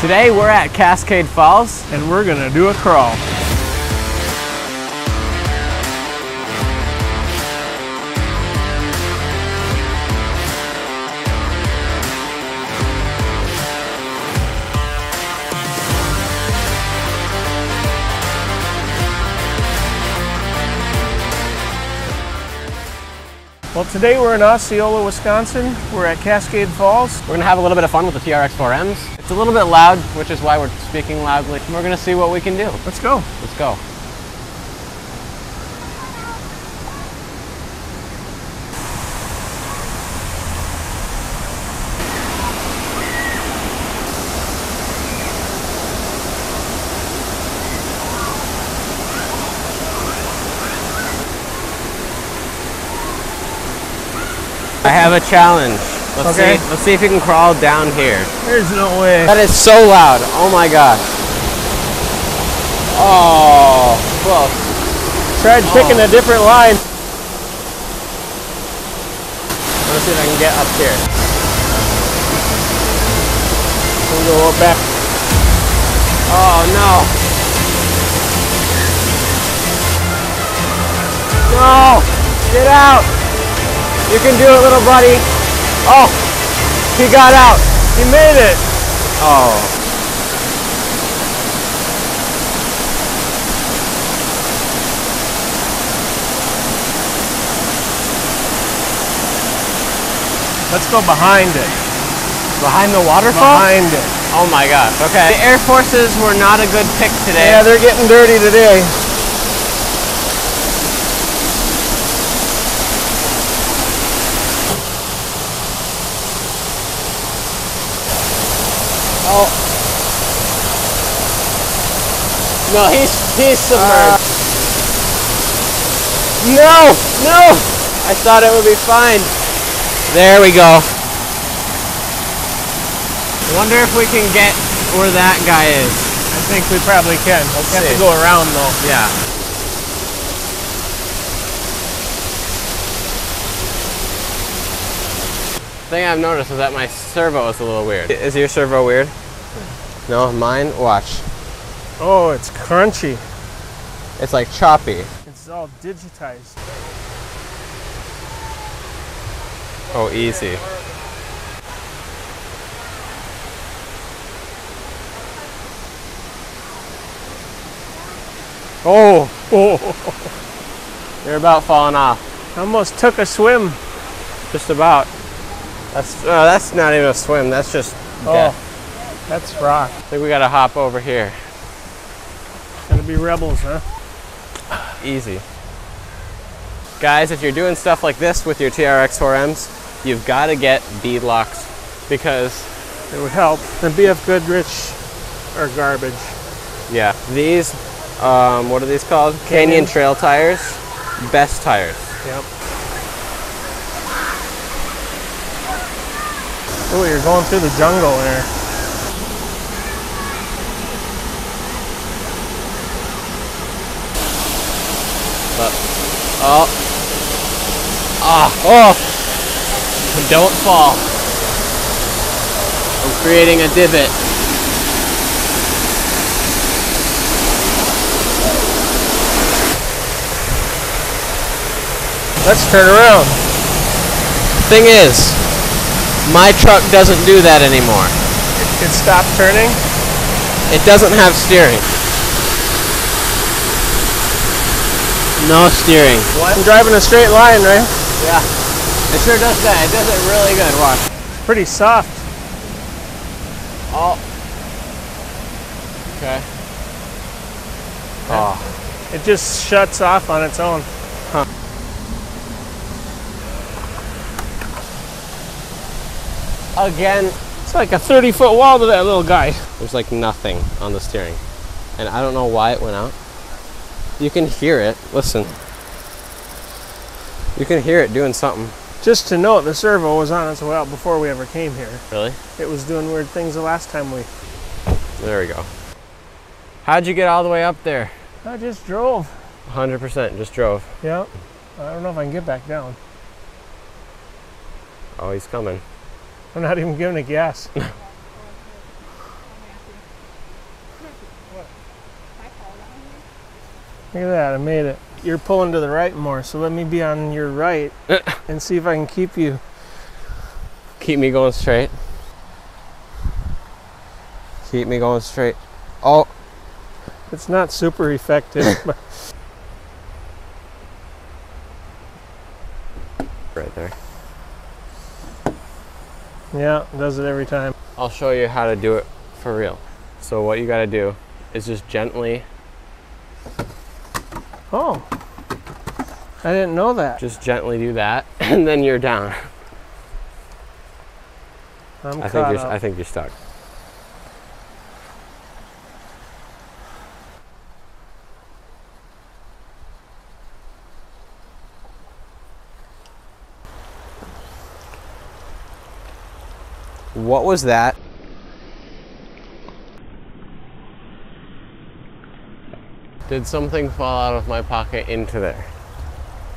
Today we're at Cascade Falls and we're gonna do a crawl. Well, today we're in Osceola, Wisconsin. We're at Cascade Falls. We're gonna have a little bit of fun with the TRX4Ms. It's a little bit loud, which is why we're speaking loudly. We're gonna see what we can do. Let's go. Let's go. I have a challenge. Let's see if you can crawl down here. There's no way. That is so loud. Oh my god. Oh, close. Tried picking a different line. Let's see if I can get up here. We'll go back. Oh no. No! Get out! You can do it, little buddy. Oh, he got out. He made it. Oh. Let's go behind it. Behind the waterfall? Behind it. Oh my gosh, okay. The Air Forces were not a good pick today. Yeah, they're getting dirty today. Oh. No, he's submerged. No! No! I thought it would be fine. There we go. I wonder if we can get where that guy is. I think we probably can. Let's have see. to go around though. Yeah. The thing I've noticed is that my servo is a little weird. Is your servo weird? No, mine? Watch. Oh, it's crunchy. It's like choppy. It's all digitized. Oh, easy. Oh! You're about falling off. Almost took a swim. Just about. That's not even a swim. That's just death. That's rock. I think we gotta hop over here. Gotta be rebels, huh? Easy. Guys, if you're doing stuff like this with your TRX4Ms, you've got to get bead locks because it would help. The BF Goodrich are garbage. Yeah, these, what are these called? Canyon Trail tires. Best tires. Yep. Oh, you're going through the jungle there. Don't fall. I'm creating a divot. Let's turn around. Thing is, my truck doesn't do that anymore. It stopped turning? It doesn't have steering. No steering. What? I'm driving a straight line, right? Yeah. It sure does that. It does it really good. Watch. It's pretty soft. Oh. Okay. Oh. It just shuts off on its own. Huh. Again. It's like a 30-foot wall to that little guy. There's like nothing on the steering. And I don't know why it went out. You can hear it. Listen. You can hear it doing something. Just to note, the servo was on its way out before we ever came here. Really? It was doing weird things the last time we... There we go. How'd you get all the way up there? I just drove. 100%, just drove. Yep. I don't know if I can get back down. Oh, he's coming. I'm not even giving it gas. Look at that, I made it. You're pulling to the right more, so let me be on your right and see if I can keep you. Keep me going straight. Keep me going straight. Oh. It's not super effective. But right there. Yeah, it does it every time. I'll show you how to do it for real. So what you gotta do is just gently. Oh, I didn't know that. Just gently do that, and then you're down. I think you're stuck. What was that? Did something fall out of my pocket into there?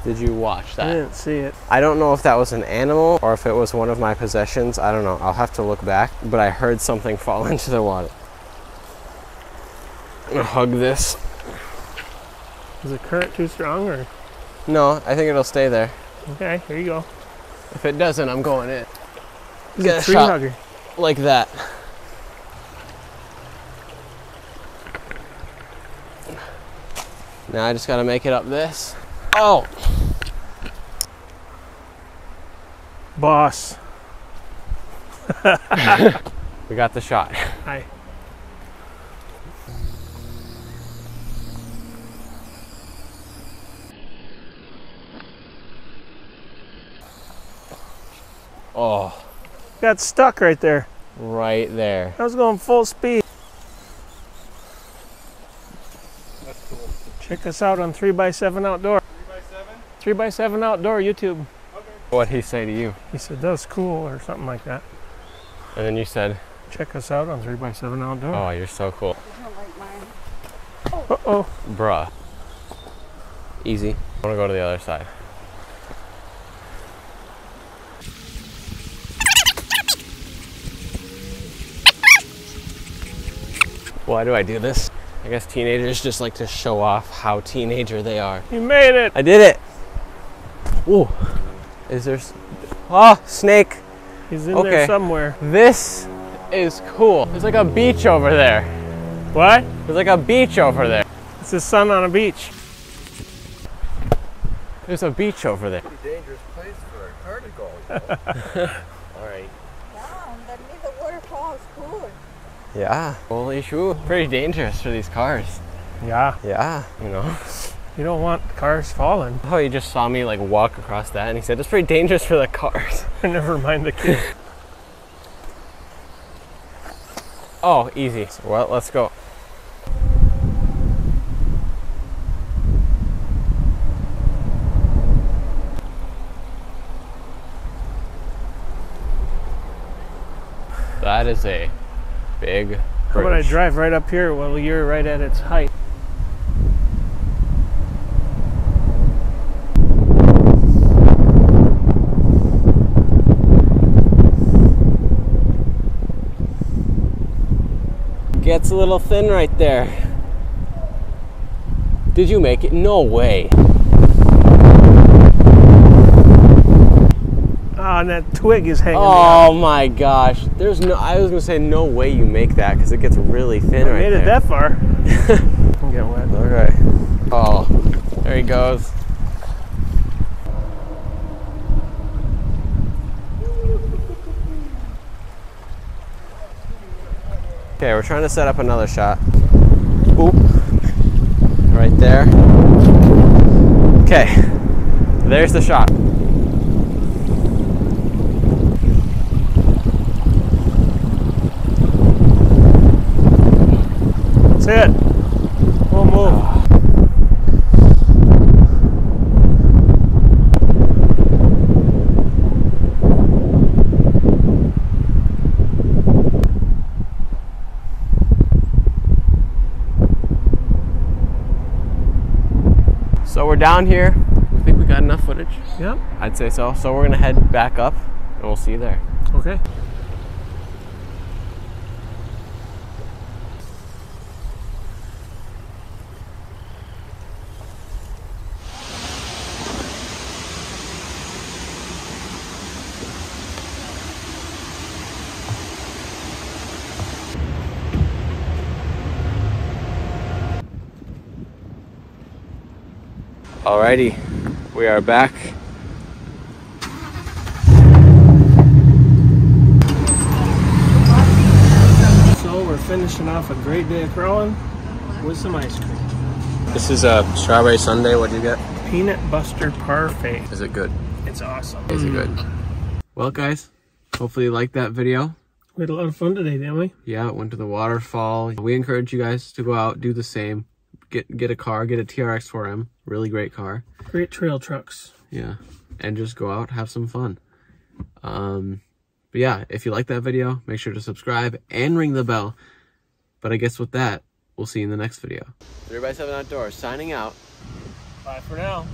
Did you watch that? I didn't see it. I don't know if that was an animal or if it was one of my possessions. I don't know. I'll have to look back. But I heard something fall into the water. I'm gonna hug this. Is the current too strong or? No, I think it'll stay there. Okay, here you go. If it doesn't, I'm going in. Get a tree hugger. Like that. Now I just gotta make it up this. Oh! Boss. We got the shot. Hi. Oh. Got stuck right there. Right there. I was going full speed. That's cool. Check us out on 3x7 Outdoor. 3x7? 3x7 Outdoor YouTube. Okay. What'd he say to you? He said, that's cool, or something like that. And then you said, Check us out on 3x7 Outdoor. oh, you're so cool. Uh-oh. Bruh. Easy. I wanna go to the other side. Why do I do this? I guess teenagers just like to show off how teenager they are. You made it. I did it. Ooh. Is there? Oh, snake. He's in there somewhere. This is cool. There's like a beach over there. What? There's like a beach over there. It's the sun on a beach. There's a beach over there. Pretty dangerous place for a car to go. You know? All right. Yeah, underneath the waterfall is cool. Yeah. Holy shoe. Pretty dangerous for these cars. Yeah. Yeah. You know. You don't want cars falling. Oh, he just saw me like walk across that, and he said it's pretty dangerous for the cars. Never mind the kid. Oh, easy. Well, let's go. That is a big bridge. How about I drive right up here while you're right at its height? Gets a little thin right there. Did you make it? No way. Oh, and that twig is hanging Oh down. my gosh. There's no, I was gonna say no way you make that because it gets really thin right I made there. it that far. Can get wet. Okay. Oh, there he goes. Okay, we're trying to set up another shot. Boop. Right there. Okay, there's the shot. That's it. We'll move. So we're down here. We think we got enough footage? Yep. I'd say so. So we're gonna head back up and we'll see you there. Okay. Alrighty, we are back. So we're finishing off a great day of crawling with some ice cream. This is a strawberry sundae. What do you get? Peanut butter parfait. Is it good? It's awesome. Is it good? Well, guys, hopefully you liked that video. We had a lot of fun today, didn't we? Yeah, went to the waterfall. We encourage you guys to go out, do the same. Get a car, get a TRX4M. Really great car. Great trail trucks. Yeah, and just go out, have some fun. But yeah, if you like that video, make sure to subscribe and ring the bell. But I guess with that, we'll see you in the next video. 3x7 Outdoors signing out. Bye for now.